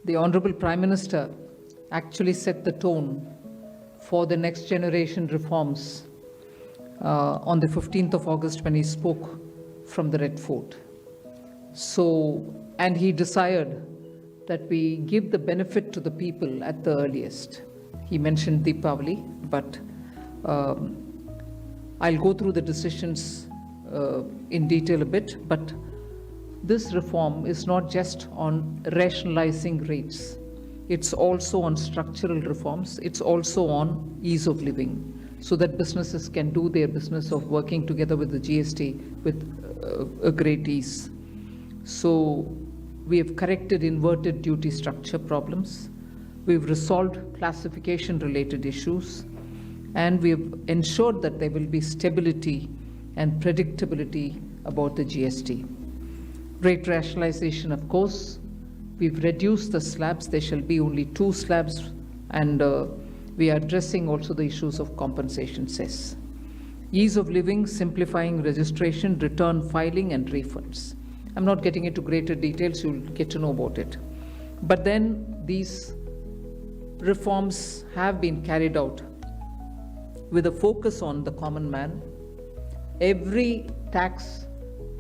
The Honorable Prime Minister actually set the tone for the next generation reforms on the 15th of August when he spoke from the Red Fort. And he desired that we give the benefit to the people at the earliest. He mentioned Deepavali, but I'll go through the decisions in detail a bit, but this reform is not just on rationalizing rates. It's also on structural reforms. It's also on ease of living, so that businesses can do their business of working together with the GST with a great ease. So we have corrected inverted duty structure problems. We've resolved classification related issues, and we have ensured that there will be stability and predictability about the GST. Rate rationalization, of course, we've reduced the slabs. There shall be only 2 slabs, and we are addressing also the issues of compensation cess. Ease of living, simplifying registration, return filing, and refunds. I'm not getting into greater details, you'll get to know about it. But then these reforms have been carried out with a focus on the common man. Every tax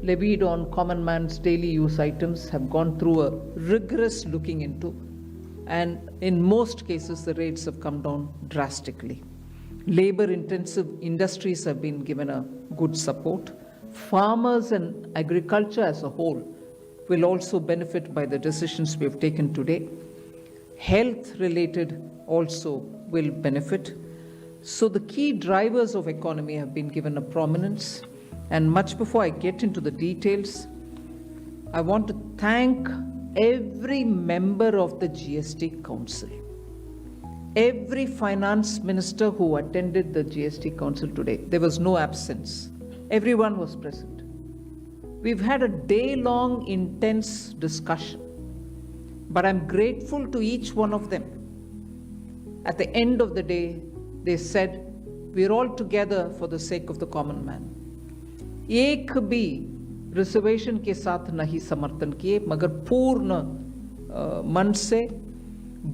levied on common man's daily use items have gone through a rigorous looking into, and in most cases the rates have come down drastically. Labor-intensive industries have been given a good support. Farmers and agriculture as a whole will also benefit by the decisions we have taken today. Health-related also will benefit. So the key drivers of economy have been given a prominence. And much before I get into the details, I want to thank every member of the GST Council, every finance minister who attended the GST Council today. There was no absence. Everyone was present. We've had a day-long intense discussion, but I'm grateful to each one of them. At the end of the day, they said, we're all together for the sake of the common man. एक भी reservation के साथ नहीं समर्थन किए, मगर पूर्ण मन से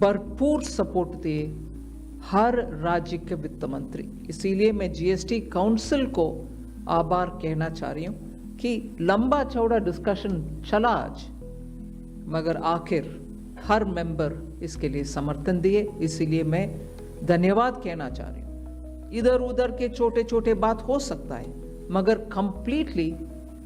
भरपूर सपोर्ट दिए हर राज्य के वित्त मंत्री. इसीलिए मैं जीएसटी काउंसिल को आभार कहना चाह रही हूँ कि लंबा चौड़ा डिस्कशन चला आज, मगर आखिर हर मेंबर इसके लिए समर्थन दिए. इसीलिए मैं धन्यवाद कहना चाह रही हूँ. इधर उधर के छोटे छोटे बात हो सकता है, मगर कंप्लीटली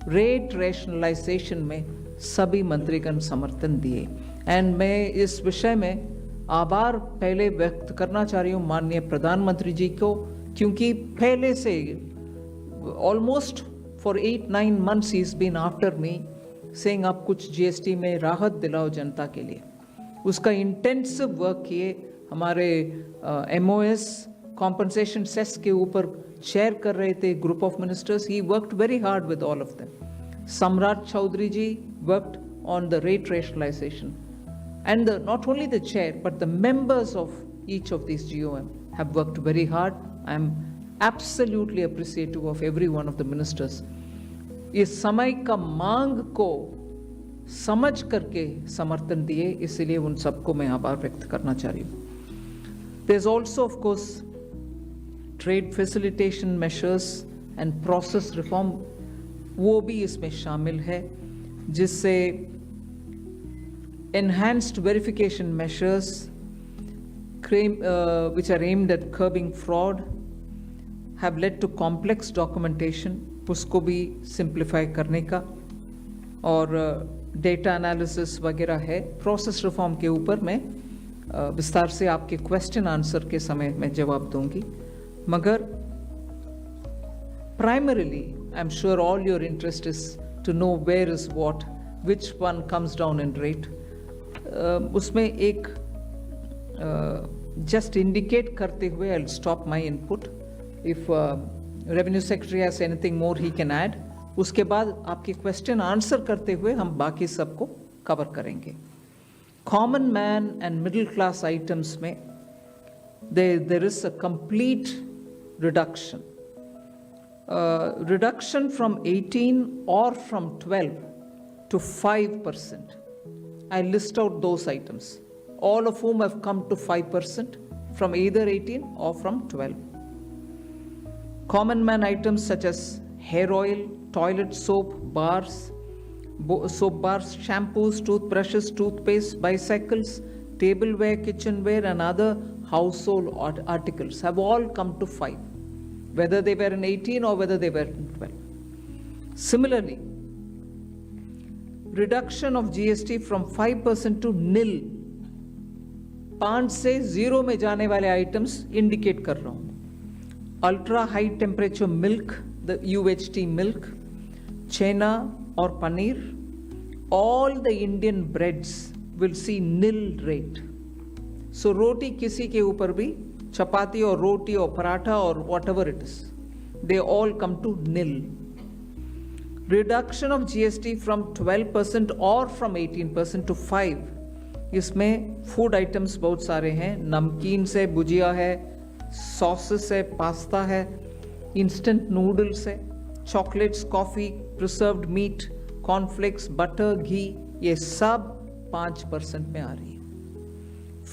रेट रैशनलाइजेशन में सभी मंत्रीगण समर्थन दिए. एंड मैं इस विषय में आभार पहले व्यक्त करना चाह रही हूँ माननीय प्रधानमंत्री जी को, क्योंकि पहले से almost for 8-9 months he is been after me saying आप कुछ जीएसटी में राहत दिलाओ जनता के लिए. उसका इंटेंसिव वर्क किए. हमारे MOS कॉम्पनसेशन सेस के ऊपर शेयर कर रहे थे group of ministers. He worked very hard with all of them. Samrat Chaudhary ji worked on the rate rationalisation, and not only the chair but the members of each of these GOM have worked very hard. I am absolutely appreciative of every one of the ministers. इस समय का मांग को समझ करके समर्थन दिए, इसलिए उन सबको मैं आभार व्यक्त करना चाह रही हूँ. There's also of course trade facilitation measures and process reform, वो भी इसमें शामिल है, जिससे enhanced verification measures which are aimed at curbing fraud have led to complex documentation, उसको भी simplify करने का, और data analysis वगैरह है. process reform के ऊपर मैं विस्तार से आपके क्वेश्चन आंसर के समय में जवाब दूंगी. मगर primarily I'm sure all your interest is to know where is what, which one comes down in rate. उसमें एक just indicate करते हुए I'll stop my input. If Revenue Secretary has anything more he can add. उसके बाद आपके question answer करते हुए हम बाकी सबको कवर करेंगे. Common man and middle class items में there is a complete reduction. Reduction from 18 or from 12 to 5%. I list out those items. all of whom have come to 5% from either 18 or from 12. Common man items such as hair oil, toilet soap bars, shampoos, toothbrushes, toothpaste, bicycles, tableware, kitchenware, and other household articles have all come to 5, whether they were in 18 or whether they were in 12. Similarly, reduction of GST from 5% to nil, 5 से 0 में जाने वाले items indicate कर रहा हूँ. Ultra high temperature milk, the UHT milk, chena or paneer, all the Indian breads will see nil rate. So roti kisi ke upar bhi, chapati or roti or paratha or whatever it is, they all come to nil. Reduction of GST from 12% or from 18% to 5, इसमें food items बहुत सारे हैं. नमकीन से भुजिया है, sauces है, pasta है, instant noodles है, chocolates, coffee, preserved meat, cornflakes, butter, घी, ये सब 5% में आ रही है.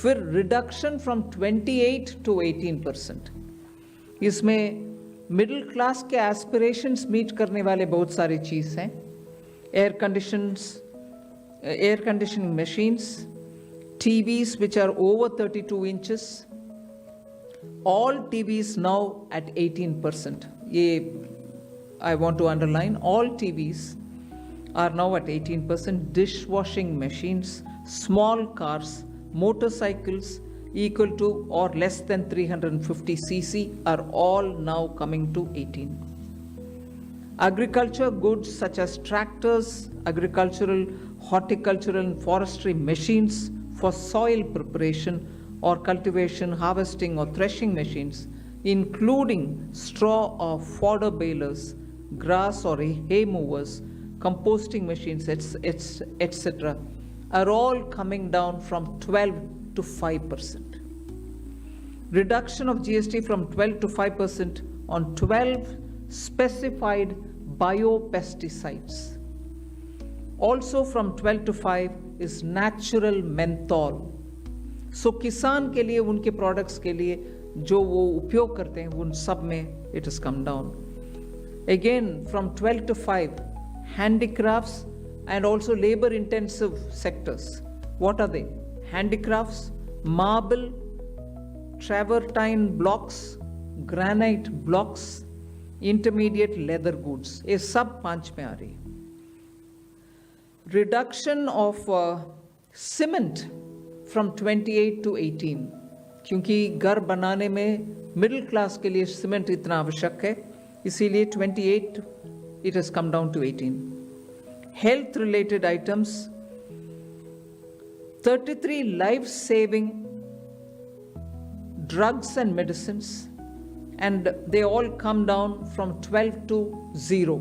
फिर रिडक्शन फ्रॉम 28 टू 18%, इसमें मिडिल क्लास के एस्पिरेशंस मीट करने वाले बहुत सारी चीज़ हैं. Air conditioning machines, TVs which are over 32 inches, all TVs now at 18%. I want to underline, all TVs are now at 18%. Dishwashing machines, small cars, motorcycles equal to or less than 350 cc are all now coming to 18. Agriculture goods such as tractors, agricultural, horticultural and forestry machines for soil preparation or cultivation, harvesting or threshing machines, including straw or fodder balers, grass or hay movers, composting machines, etc., are all coming down from 12 to 5%. Reduction of GST from 12 to 5% on 12 specified biopesticides. Also from 12 to 5 is natural menthol. So किसान के लिए, उनके products के लिए जो वो उपयोग करते हैं, उन सब में it has come down. Again from 12 to 5, handicrafts and also labor intensive sectors. What are they? Handicrafts, marble, travertine blocks, granite blocks, intermediate leather goods, ये सब 5 में आ रही है. Reduction of cement from 28 to 18, क्योंकि घर बनाने में मिडिल क्लास के लिए सीमेंट इतना आवश्यक है, इसीलिए 28 it has come down to 18. Health related items, 33 life saving drugs and medicines, and they all come down from 12 to 0.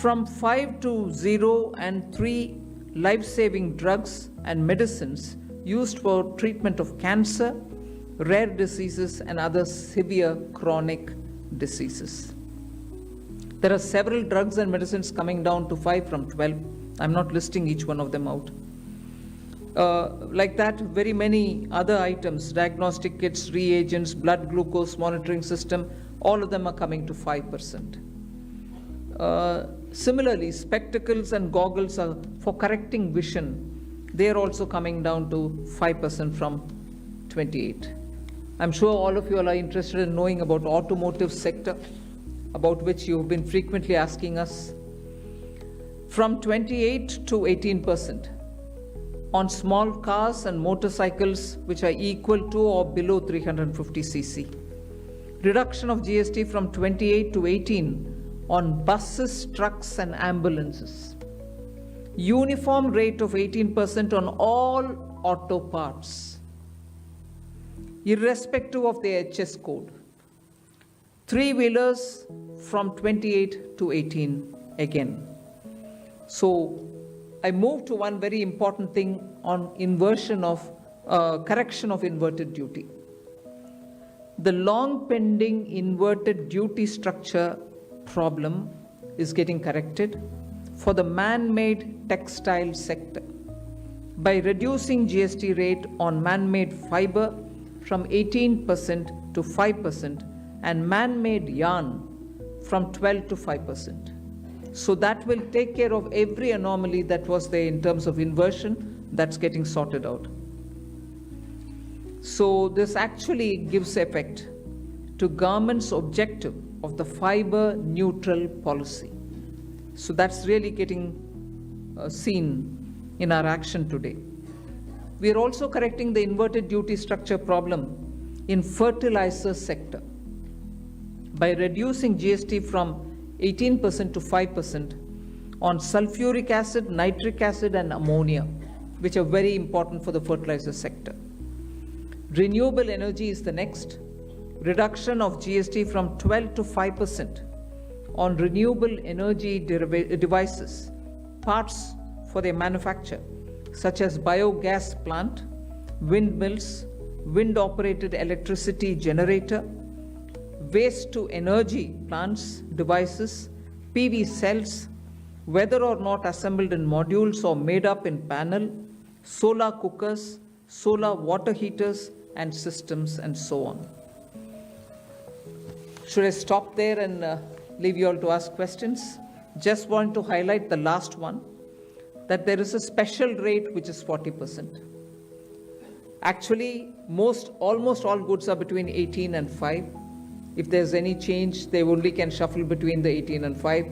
From 5 to 0 and 3 life-saving drugs and medicines used for treatment of cancer, rare diseases and other severe chronic diseases. There are several drugs and medicines coming down to 5 from 12. I'm not listing each one of them out. Like that, very many other items, diagnostic kits, reagents, blood glucose monitoring system, all of them are coming to 5%. Similarly, spectacles and goggles are for correcting vision. They are also coming down to 5% from 28. I'm sure all of you are interested in knowing about automotive sector, about which you have been frequently asking us. From 28 to 18% on small cars and motorcycles which are equal to or below 350 cc. Reduction of GST from 28 to 18 on buses, trucks and ambulances. Uniform rate of 18% on all auto parts, irrespective of the HS code. 3-wheelers from 28 to 18 again. So I move to one very important thing on inversion of correction of inverted duty. The long pending inverted duty structure problem is getting corrected for the man-made textile sector by reducing GST rate on man-made fiber from 18% to 5% and man-made yarn from 12 to 5%. So that will take care of every anomaly that was there in terms of inversion that's getting sorted out. So this actually gives effect to government's objective of the fiber neutral policy. So that's really getting seen in our action today. We are also correcting the inverted duty structure problem in fertilizer sector by reducing GST from 18% to 5% on sulfuric acid, nitric acid, and ammonia, which are very important for the fertilizer sector. Renewable energy is the next. Reduction of GST from 12 to 5% on renewable energy devices, parts for their manufacture, such as biogas plant, windmills, wind-operated electricity generator, waste-to-energy plants, devices, PV cells, whether or not assembled in modules or made up in panel, solar cookers, solar water heaters, and systems, and so on. Should I stop there and leave you all to ask questions? Just want to highlight the last one, that there is a special rate which is 40%. Actually, almost all goods are between 18 and 5. If there's any change, they only can shuffle between the 18 and 5.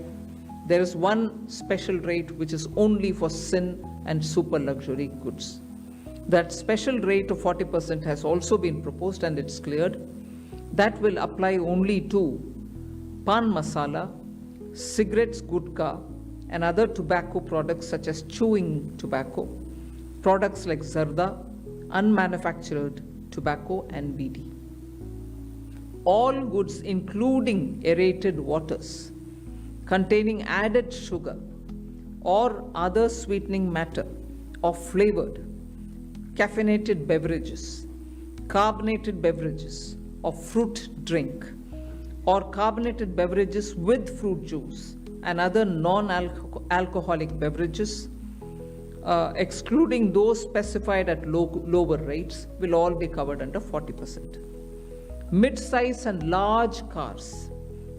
There is one special rate which is only for sin and super luxury goods. That special rate of 40% has also been proposed and it's cleared. That will apply only to pan masala, cigarettes, gutka, and other tobacco products such as chewing tobacco, products like zarda, unmanufactured tobacco, and BD. All goods, including aerated waters, containing added sugar or other sweetening matter or flavored, caffeinated beverages, carbonated beverages, or fruit drink, or carbonated beverages with fruit juice and other non-alcoholic beverages, excluding those specified at lower rates, will all be covered under 40%. Mid-size and large cars,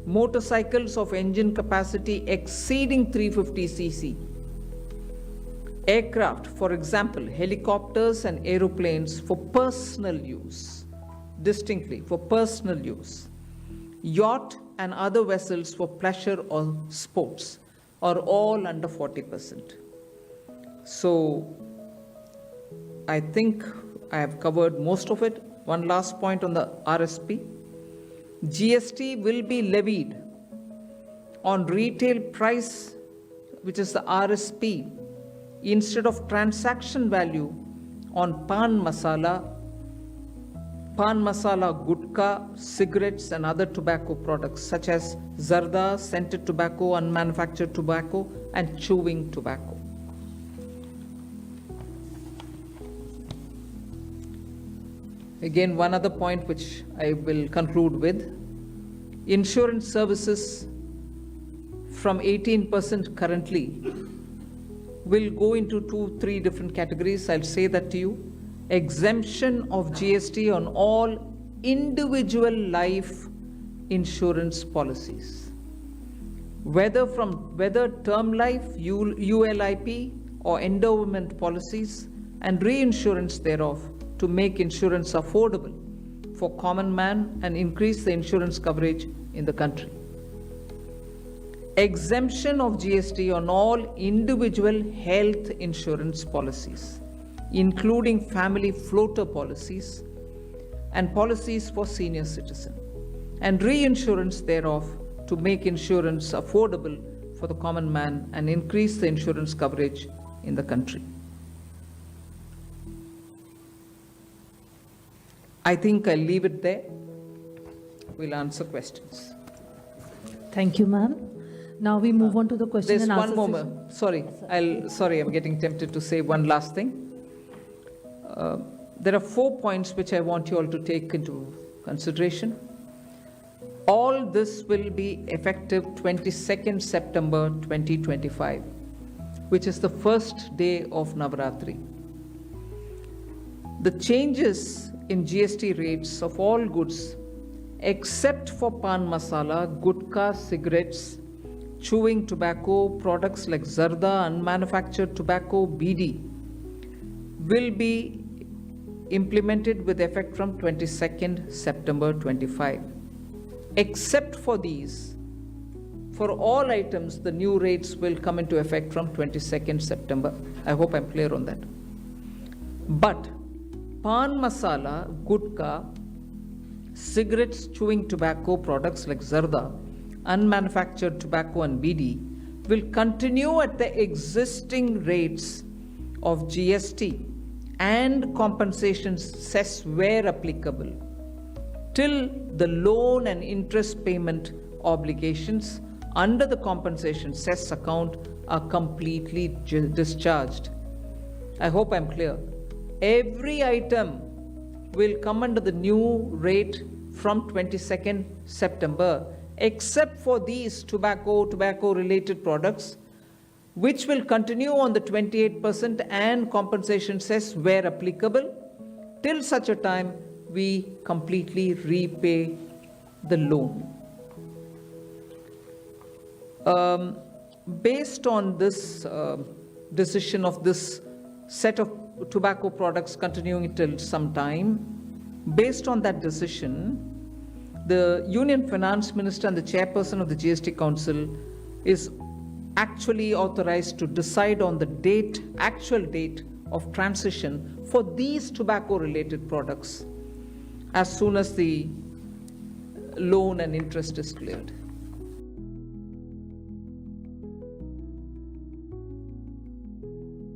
motorcycles of engine capacity exceeding 350 cc, aircraft, for example, helicopters and aeroplanes for personal use, distinctly for personal use, yacht and other vessels for pleasure or sports are all under 40%. So I think I have covered most of it. One last point on the RSP. GST will be levied on retail price, which is the RSP, instead of transaction value on pan masala, gutka, cigarettes, and other tobacco products such as zarda, scented tobacco, unmanufactured tobacco, and chewing tobacco. Again, one other point which I will conclude with. Insurance services from 18% currently will go into 2-3 different categories. I'll say that to you. Exemption of GST on all individual life insurance policies, whether term life, ULIP, or endowment policies, and reinsurance thereof, to make insurance affordable for common man and increase the insurance coverage in the country. Exemption of GST on all individual health insurance policies, including family floater policies and policies for senior citizens, and reinsurance thereof to make insurance affordable for the common man and increase the insurance coverage in the country. I think I'll leave it there. We'll answer questions. Thank you, ma'am. Now we move on to the question There's and answer one more. Sorry, I'm getting tempted to say one last thing. There are 4 points which I want you all to take into consideration. All this will be effective 22nd September 2025, which is the first day of Navaratri. The changes in GST rates of all goods except for pan masala, gutka, cigarettes, chewing tobacco, products like zarda, unmanufactured tobacco, BD, will be implemented with effect from 22nd September 25. Except for these, for all items, the new rates will come into effect from 22nd September. I hope I'm clear on that. But pan masala, gutka, cigarettes, chewing tobacco, products like zarda, unmanufactured tobacco and BD will continue at the existing rates of GST and compensation cess where applicable till the loan and interest payment obligations under the compensation cess account are completely discharged. I hope I'm clear. Every item will come under the new rate from 22nd September except for these tobacco related products, which will continue on the 28% and compensation cess where applicable till such a time we completely repay the loan. Based on this decision of this set of tobacco products continuing till some time, based on that decision, the Union Finance Minister and the Chairperson of the GST Council is actually authorized to decide on the actual date of transition for these tobacco-related products as soon as the loan and interest is cleared.